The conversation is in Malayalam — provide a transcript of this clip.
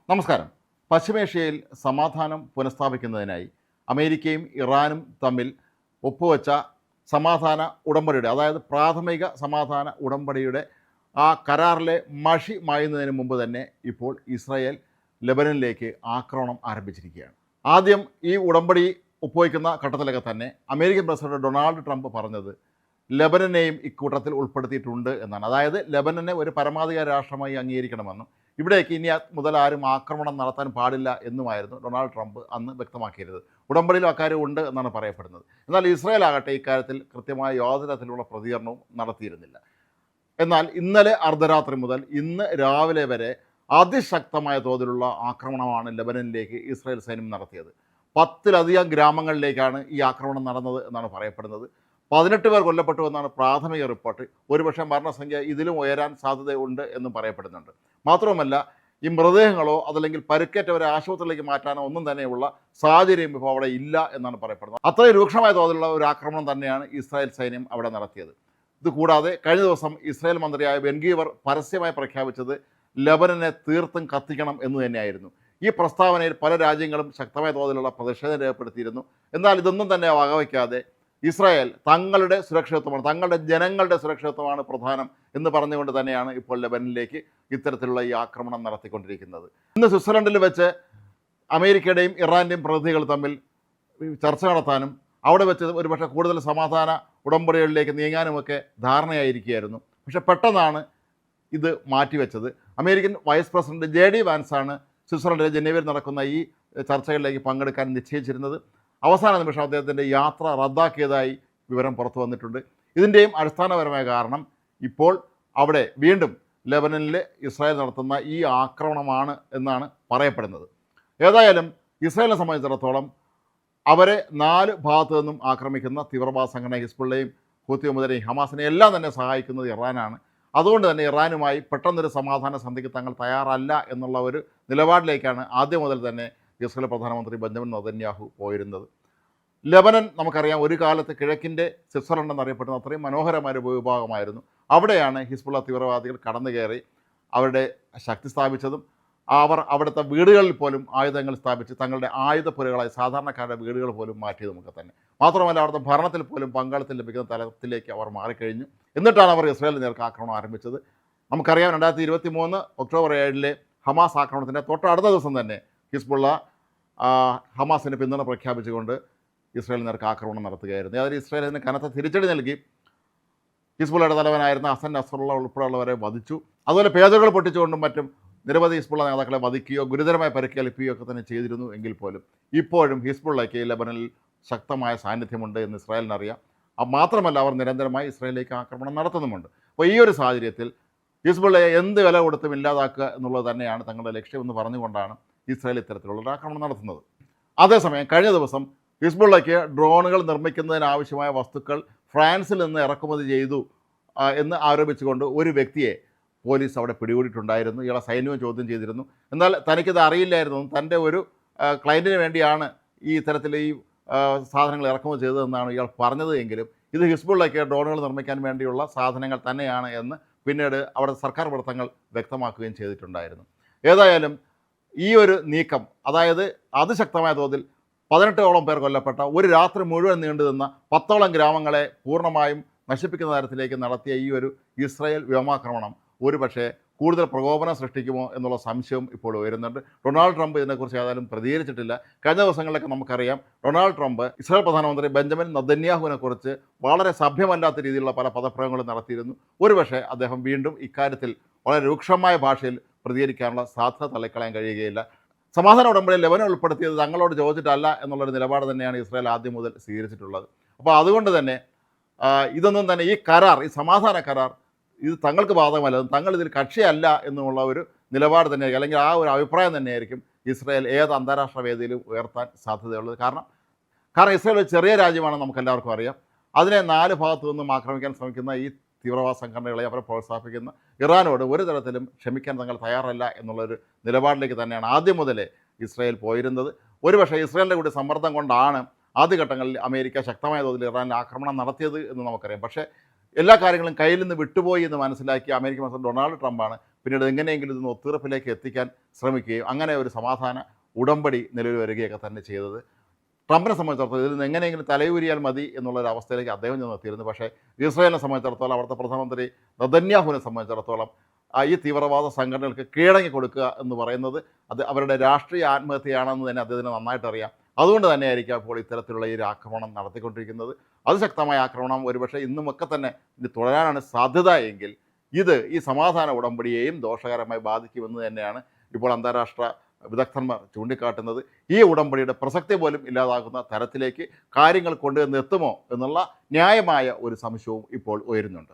നമസ്കാരം. പശ്ചിമേഷ്യയിൽ സമാധാനം പുനഃസ്ഥാപിക്കുന്നതിനായി അമേരിക്കയും ഇറാനും തമ്മിൽ ഒപ്പുവെച്ച സമാധാന ഉടമ്പടിയുടെ, അതായത് പ്രാഥമിക സമാധാന ഉടമ്പടിയുടെ ആ കരാറിലെ മഷി മായുന്നതിന് മുമ്പ് തന്നെ ഇപ്പോൾ ഇസ്രായേൽ ലെബനനിലേക്ക് ആക്രമണം ആരംഭിച്ചിരിക്കുകയാണ്. ആദ്യം ഈ ഉടമ്പടി ഒപ്പുവയ്ക്കുന്ന ഘട്ടത്തിലൊക്കെ തന്നെ അമേരിക്കൻ പ്രസിഡന്റ് ഡൊണാൾഡ് ട്രംപ് പറഞ്ഞത് ലെബനനെയും ഇക്കൂട്ടത്തിൽ ഉൾപ്പെടുത്തിയിട്ടുണ്ട് എന്നാണ്. അതായത് ലെബനനെ ഒരു പരമാധികാര രാഷ്ട്രമായി അംഗീകരിക്കണമെന്നും ഇവിടേക്ക് ഇനി മുതൽ ആരും ആക്രമണം നടത്താൻ പാടില്ല എന്നുമായിരുന്നു ഡൊണാൾഡ് ട്രംപ് അന്ന് വ്യക്തമാക്കിയിരുന്നത്. ഉടമ്പടിയിലും അക്കാര്യം ഉണ്ട് എന്നാണ് പറയപ്പെടുന്നത്. എന്നാൽ ഇസ്രായേൽ ആകട്ടെ ഇക്കാര്യത്തിൽ കൃത്യമായ യാതൊരു തരത്തിലുള്ള പ്രതികരണവും നടത്തിയിരുന്നില്ല. എന്നാൽ ഇന്നലെ അർദ്ധരാത്രി മുതൽ ഇന്ന് രാവിലെ വരെ അതിശക്തമായ തോതിലുള്ള ആക്രമണമാണ് ലെബനനിലേക്ക് ഇസ്രായേൽ സൈന്യം നടത്തിയത്. 10-ലധികം ഗ്രാമങ്ങളിലേക്കാണ് ഈ ആക്രമണം നടന്നത് എന്നാണ് പറയപ്പെടുന്നത്. 18 പേർ കൊല്ലപ്പെട്ടു എന്നാണ് പ്രാഥമിക റിപ്പോർട്ട്. ഒരുപക്ഷെ മരണസംഖ്യ ഇതിലും ഉയരാൻ സാധ്യതയുണ്ട് എന്നും പറയപ്പെടുന്നുണ്ട്. മാത്രവുമല്ല, ഈ മൃതദേഹങ്ങളോ അതല്ലെങ്കിൽ പരുക്കേറ്റവരെ ആശുപത്രിയിലേക്ക് മാറ്റാനോ ഒന്നും തന്നെയുള്ള സാഹചര്യം ഇപ്പോൾ അവിടെ ഇല്ല എന്നാണ് പറയപ്പെടുന്നത്. അത്രയും രൂക്ഷമായ തോതിലുള്ള ഒരു ആക്രമണം തന്നെയാണ് ഇസ്രായേൽ സൈന്യം അവിടെ നടത്തിയത്. ഇതുകൂടാതെ കഴിഞ്ഞ ദിവസം ഇസ്രായേൽ മന്ത്രിയായ ബെൻഗീവർ പരസ്യമായി പ്രഖ്യാപിച്ചത് ലെബനനെ തീർത്തും കത്തിക്കണം എന്ന് തന്നെയായിരുന്നു. ഈ പ്രസ്താവനയിൽ പല രാജ്യങ്ങളും ശക്തമായ തോതിലുള്ള പ്രതിഷേധം രേഖപ്പെടുത്തിയിരുന്നു. എന്നാൽ ഇതൊന്നും തന്നെ വകവയ്ക്കാതെ ഇസ്രായേൽ തങ്ങളുടെ സുരക്ഷിതത്വമാണ്, തങ്ങളുടെ ജനങ്ങളുടെ സുരക്ഷിതത്വമാണ് പ്രധാനം എന്ന് പറഞ്ഞുകൊണ്ട് തന്നെയാണ് ഇപ്പോൾ ലെബനനിലേക്ക് ഇത്തരത്തിലുള്ള ഈ ആക്രമണം നടത്തിക്കൊണ്ടിരിക്കുന്നത്. ഇന്ന് സ്വിറ്റ്സർലൻഡിൽ വെച്ച് അമേരിക്കയുടെയും ഇറാൻ്റെയും പ്രതിനിധികൾ തമ്മിൽ ചർച്ച നടത്താനും അവിടെ വെച്ച് ഒരുപക്ഷെ കൂടുതൽ സമാധാന ഉടമ്പടികളിലേക്ക് നീങ്ങാനുമൊക്കെ ധാരണയായിരിക്കുകയായിരുന്നു. പക്ഷെ പെട്ടെന്നാണ് ഇത് മാറ്റിവെച്ചത്. അമേരിക്കൻ വൈസ് പ്രസിഡന്റ് JD വാൻസാണ് സ്വിറ്റ്സർലൻഡിലെ ജനീവയിൽ നടക്കുന്ന ഈ ചർച്ചകളിലേക്ക് പങ്കെടുക്കാൻ നിശ്ചയിച്ചിരുന്നത്. അവസാന നിമിഷം അദ്ദേഹത്തിൻ്റെ യാത്ര റദ്ദാക്കിയതായി വിവരം പുറത്തു വന്നിട്ടുണ്ട്. ഇതിൻ്റെയും അടിസ്ഥാനപരമായ കാരണം ഇപ്പോൾ അവിടെ വീണ്ടും ലെബനനിൽ ഇസ്രായേൽ നടത്തുന്ന ഈ ആക്രമണമാണ് എന്നാണ് പറയപ്പെടുന്നത്. ഏതായാലും ഇസ്രായേലിനെ സംബന്ധിച്ചിടത്തോളം അവരെ 4 ഭാഗത്തു നിന്നും ആക്രമിക്കുന്ന തീവ്രവാദ സംഘടന ഹിസ്ബുള്ളയും ഹൂത്തി മുതലെയും ഹമാസിനെ എല്ലാം തന്നെ സഹായിക്കുന്നത് ഇറാനാണ്. അതുകൊണ്ട് തന്നെ ഇറാനുമായി പെട്ടെന്നൊരു സമാധാന സന്ധിക്ക് തങ്ങൾ തയ്യാറല്ല എന്നുള്ള ഒരു നിലപാടിലേക്കാണ് ആദ്യം മുതൽ തന്നെ ഇസ്രായേൽ പ്രധാനമന്ത്രി ബെഞ്ചമിൻ നെതന്യാഹു പോയിരുന്നത്. ലെബനൻ നമുക്കറിയാം, ഒരു കാലത്ത് കിഴക്കിൻ്റെ സ്വിറ്റ്സർലൻഡ് എന്നറിയപ്പെടുന്ന അത്രയും മനോഹരമായ ഒരു ഭൂവിഭാഗമായിരുന്നു. അവിടെയാണ് ഹിസ്ബുള്ള തീവ്രവാദികൾ കടന്നു കയറി അവരുടെ ശക്തി സ്ഥാപിച്ചതും അവർ അവിടുത്തെ വീടുകളിൽ പോലും ആയുധങ്ങൾ സ്ഥാപിച്ച് തങ്ങളുടെ ആയുധപ്പുരകളായി സാധാരണക്കാരുടെ വീടുകൾ പോലും മാറ്റിയതുമൊക്കെ തന്നെ. മാത്രമല്ല, അവിടുത്തെ ഭരണത്തിൽ പോലും പങ്കാളിത്തം ലഭിക്കുന്ന തലത്തിലേക്ക് അവർ മാറിക്കഴിഞ്ഞു. എന്നിട്ടാണ് അവർ ഇസ്രായേലിന് നേർക്ക് ആക്രമണം ആരംഭിച്ചത്. നമുക്കറിയാം, 2023 ഒക്ടോബർ 7 ഹമാസ് ആക്രമണത്തിൻ്റെ തൊട്ടടുത്ത ദിവസം തന്നെ ഹിസ്ബുള്ള ഹമാസിന് പിന്തുണ പ്രഖ്യാപിച്ചുകൊണ്ട് ഇസ്രായേലിന് നേർക്ക് ആക്രമണം നടത്തുകയായിരുന്നു. അതിൽ ഇസ്രായേലിന് കനത്ത തിരിച്ചടി നൽകി ഹിസ്ബുള്ളയുടെ തലവനായിരുന്ന ഹസൻ നസ്രുള്ള ഉൾപ്പെടെയുള്ളവരെ വധിച്ചു. അതുപോലെ പേജുകൾ പൊട്ടിച്ചുകൊണ്ടും മറ്റും നിരവധി ഹിസ്ബുള്ള നേതാക്കളെ വധിക്കുകയോ ഗുരുതരമായ പരിക്കേൽപ്പിക്കുകയോ ഒക്കെ തന്നെ ചെയ്തിരുന്നു. എങ്കിൽ പോലും ഇപ്പോഴും ഹിസ്ബുള്ളയ്ക്ക് ലെബനനിൽ ശക്തമായ സാന്നിധ്യമുണ്ട് എന്ന് ഇസ്രായേലിനറിയാം. മാത്രമല്ല, അവർ നിരന്തരമായി ഇസ്രായേലിലേക്ക് ആക്രമണം നടത്തുന്നുമുണ്ട്. അപ്പോൾ ഈ ഒരു സാഹചര്യത്തിൽ ഹിസ്ബുള്ളയെ എന്ത് വില കൊടുത്തും ഇല്ലാതാക്കുക എന്നുള്ളത് തന്നെയാണ് തങ്ങളുടെ ലക്ഷ്യമെന്ന് പറഞ്ഞുകൊണ്ടാണ് ഇസ്രായേൽ ഇത്തരത്തിലുള്ള ആക്രമണം നടത്തുന്നത്. അതേസമയം കഴിഞ്ഞ ദിവസം ഹിസ്ബുള്ളയ്ക്ക് ഡ്രോണുകൾ നിർമ്മിക്കുന്നതിനാവശ്യമായ വസ്തുക്കൾ ഫ്രാൻസിൽ നിന്ന് ഇറക്കുമതി ചെയ്തു എന്ന് ആരോപിച്ചുകൊണ്ട് ഒരു വ്യക്തിയെ പോലീസ് അവിടെ പിടികൂടിയിട്ടുണ്ടായിരുന്നു. ഇയാളെ സൈന്യവും ചോദ്യം ചെയ്തിരുന്നു. എന്നാൽ തനിക്കിത് അറിയില്ലായിരുന്നു. തൻ്റെ ഒരു ക്ലയൻറ്റിന് വേണ്ടിയാണ് ഈ ഇത്തരത്തിൽ ഈ സാധനങ്ങൾ ഇറക്കുമതി ചെയ്തതെന്നാണ് ഇയാൾ പറഞ്ഞത്. എങ്കിലും ഇത് ഹിസ്ബുള്ളയ്ക്ക് ഡ്രോണുകൾ നിർമ്മിക്കാൻ വേണ്ടിയുള്ള സാധനങ്ങൾ തന്നെയാണ് എന്ന് പിന്നീട് അവിടെ സർക്കാർ വൃത്തങ്ങൾ വ്യക്തമാക്കുകയും ചെയ്തിട്ടുണ്ടായിരുന്നു. ഏതായാലും ഈ ഒരു നീക്കം, അതായത് അതിശക്തമായ തോതിൽ 18ഓളം പേർ കൊല്ലപ്പെട്ട, ഒരു രാത്രി മുഴുവൻ നീണ്ടു നിന്ന 10ഓളം ഗ്രാമങ്ങളെ പൂർണ്ണമായും നശിപ്പിക്കുന്ന തരത്തിലേക്ക് നടത്തിയ ഈ ഒരു ഇസ്രായേൽ വ്യോമാക്രമണം ഒരുപക്ഷെ കൂടുതൽ പ്രകോപനം സൃഷ്ടിക്കുമോ എന്നുള്ള സംശയവും ഇപ്പോൾ ഉയരുന്നുണ്ട്. ഡൊണാൾഡ് ട്രംപ് ഇതിനെക്കുറിച്ച് ഏതായാലും പ്രതികരിച്ചിട്ടില്ല. കഴിഞ്ഞ ദിവസങ്ങളിലൊക്കെ നമുക്കറിയാം, ഡൊണാൾഡ് ട്രംപ് ഇസ്രായേൽ പ്രധാനമന്ത്രി ബെഞ്ചമിൻ നെതന്യാഹുവിനെക്കുറിച്ച് വളരെ സഭ്യമല്ലാത്ത രീതിയിലുള്ള പല പദപ്രയോഗങ്ങളും നടത്തിയിരുന്നു. ഒരുപക്ഷെ അദ്ദേഹം വീണ്ടും ഇക്കാര്യത്തിൽ വളരെ രൂക്ഷമായ ഭാഷയിൽ പ്രതികരിക്കാനുള്ള സാധ്യത തള്ളിക്കളയാൻ കഴിയുകയില്ല. സമാധാന ഉടമ്പടിയിൽ ലെബനൻ ഉൾപ്പെടുത്തിയത് തങ്ങളോട് ചോദിച്ചിട്ടല്ല എന്നുള്ളൊരു നിലപാട് തന്നെയാണ് ഇസ്രായേൽ ആദ്യം മുതൽ സ്വീകരിച്ചിട്ടുള്ളത്. അപ്പോൾ അതുകൊണ്ട് തന്നെ ഇതൊന്നും തന്നെ ഈ കരാർ, ഈ സമാധാന കരാർ ഇത് തങ്ങൾക്ക് ബാധകമല്ല, തങ്ങൾ ഇതിൽ കക്ഷിയല്ല എന്നുള്ള ഒരു നിലപാട് തന്നെയായിരിക്കും, അല്ലെങ്കിൽ ആ ഒരു അഭിപ്രായം തന്നെയായിരിക്കും ഇസ്രായേൽ ഏത് അന്താരാഷ്ട്ര വേദിയിലും ഉയർത്താൻ സാധ്യതയുള്ളത്. കാരണം ഇസ്രായേൽ ഒരു ചെറിയ രാജ്യമാണെന്ന് നമുക്കെല്ലാവർക്കും അറിയാം. അതിനെ 4 ഭാഗത്തു നിന്നും ആക്രമിക്കാൻ ശ്രമിക്കുന്ന ഈ തീവ്രവാദ സംഘടനകളെ അവരെ പ്രോത്സാഹിപ്പിക്കുന്ന ഇറാനോട് ഒരു തരത്തിലും ക്ഷമിക്കാൻ തങ്ങൾ തയ്യാറല്ല എന്നുള്ളൊരു നിലപാടിലേക്ക് തന്നെയാണ് ആദ്യം മുതലേ ഇസ്രായേൽ പോയിരുന്നത്. ഒരുപക്ഷെ ഇസ്രായേലിൻ്റെ കൂടി സമ്മർദ്ദം കൊണ്ടാണ് ആദ്യഘട്ടങ്ങളിൽ അമേരിക്ക ശക്തമായ തോതിൽ ഇറാനിൽ ആക്രമണം നടത്തിയത് എന്ന് നമുക്കറിയാം. പക്ഷേ എല്ലാ കാര്യങ്ങളും കയ്യിൽ നിന്ന് വിട്ടുപോയി എന്ന് മനസ്സിലാക്കി അമേരിക്കൻ പ്രസിഡന്റ് ഡൊണാൾഡ് ട്രംപാണ് പിന്നീട് എങ്ങനെയെങ്കിലും ഇതൊന്ന് ഒത്തീർപ്പിലേക്ക് എത്തിക്കാൻ ശ്രമിക്കുകയും അങ്ങനെ ഒരു സമാധാന ഉടമ്പടി നിലവിൽ വരികയൊക്കെ തന്നെ ചെയ്തത് ട്രംപിനെ സംബന്ധിച്ചിടത്തോളം ഇതിൽ നിന്ന് എങ്ങനെയെങ്കിലും തലയൂരിയാൽ മതി എന്നുള്ളൊരവസ്ഥയിലേക്ക് അദ്ദേഹം ചെന്നെത്തിയിരുന്നു. പക്ഷേ ഇസ്രായേലിനെ സംബന്ധിച്ചിടത്തോളം അവിടുത്തെ പ്രധാനമന്ത്രി നെതന്യാഹുവിനെ സംബന്ധിച്ചിടത്തോളം ഈ തീവ്രവാദ സംഘടനകൾക്ക് കീഴടങ്ങി കൊടുക്കുക എന്ന് പറയുന്നത് അത് അവരുടെ രാഷ്ട്രീയ ആത്മഹത്യയാണെന്ന് തന്നെ അദ്ദേഹത്തിന് നന്നായിട്ട് അറിയാം. അതുകൊണ്ട് തന്നെയായിരിക്കും അപ്പോൾ ഇത്തരത്തിലുള്ള ഈ ഒരു ആക്രമണം നടത്തിക്കൊണ്ടിരിക്കുന്നത്. അതിശക്തമായ ആക്രമണം ഒരുപക്ഷെ ഇന്നുമൊക്കെ തന്നെ ഇത് തുടരാനാണ് സാധ്യത എങ്കിൽ ഇത് ഈ സമാധാന ഉടമ്പടിയെയും ദോഷകരമായി ബാധിക്കുമെന്ന് തന്നെയാണ് ഇപ്പോൾ അന്താരാഷ്ട്ര വിദഗ്ധന്മാർ ചൂണ്ടിക്കാട്ടുന്നത്. ഈ ഉടമ്പടിയുടെ പ്രസക്തി പോലും ഇല്ലാതാകുന്ന തരത്തിലേക്ക് കാര്യങ്ങൾ കൊണ്ടുവന്ന് എത്തുമോ എന്നുള്ള ന്യായമായ ഒരു സംശയവും ഇപ്പോൾ ഉയരുന്നുണ്ട്.